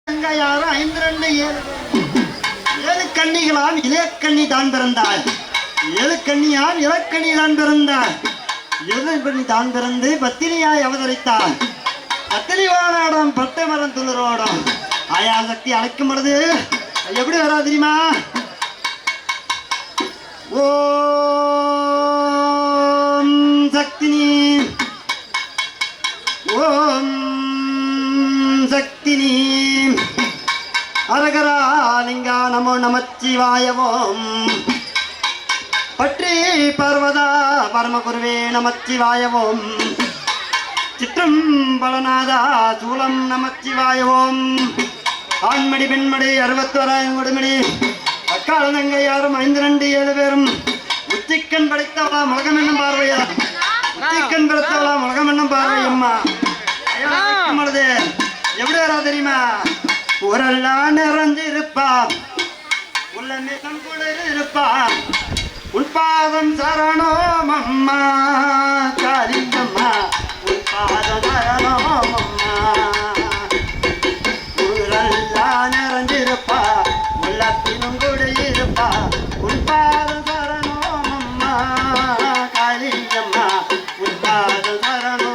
யாரும் 5-2-7 கன்னிகளால் இளையக்கண்ணி தான் பிறந்தாள். 7 கன்னியால் இளக்கண்ணி தான் பிறந்தாள். 7 கண்ணி தான் பிறந்து பத்தினியாய் அவதரித்தாள். பத்தினி வாழாடம் பட்டை மரம் துளிரோடும் ஆயா சக்தி அழைக்கும் பொழுது எப்படி வரா தெரியுமா? ஓம் சக்தினி ஓம் சக்தினி அரகரா லிங்கா நமோ நமச்சிவாயவோம் பற்றி பர்வதா பரமகுருவே நமச்சிவாயவோம் சிற்றம்பலநாதா சூலம் நமச்சிவாயவோம் ஆண்மடி பெண்மடி 61 கொடுமடி அக்காலங்க யாரும் 5-2-7 பேரும் உச்சிக்கண் படைத்தவளா முழகம் என்னும் பார்வையா உச்சிக்கண் படைத்தவளா முழகம் என்னும் பார்வையம்மா எப்படி வரா தெரியுமா? ஊரெல்லாம் நிறைஞ்சிருப்பா உள்ளமே கூட இருப்பா உள்பாதம் சரணோம் அம்மா காரிங்கம்மா உள்பாதம் சரணோம் அம்மா ஊரெல்லாம் நிறைஞ்சிருப்பா உள்ளத்தினும் கூட இருப்பா உள்பாதம் சரணோம் அம்மா காரிங்கம்மா உள்பாதம் சரணோம்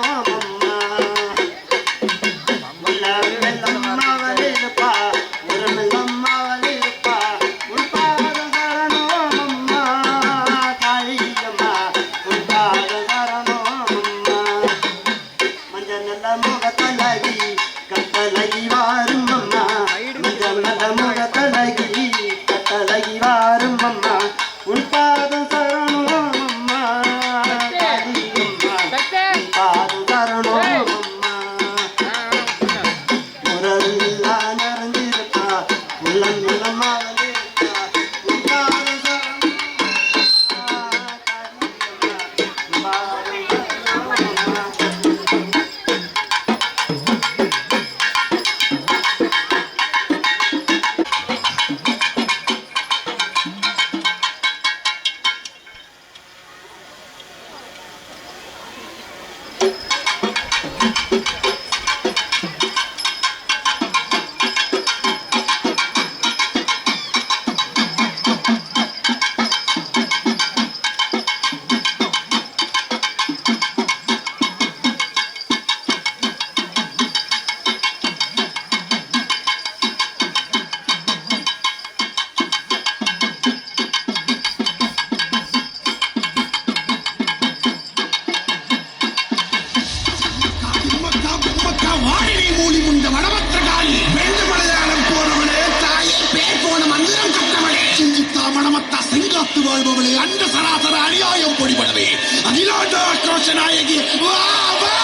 வாழ்பவளே அண்ட சராசர அநியாயம் பொடிபடவே அகிலாண்ட ஆக்ரோஷ நாயகி வா வா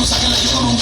சகல யுகமும்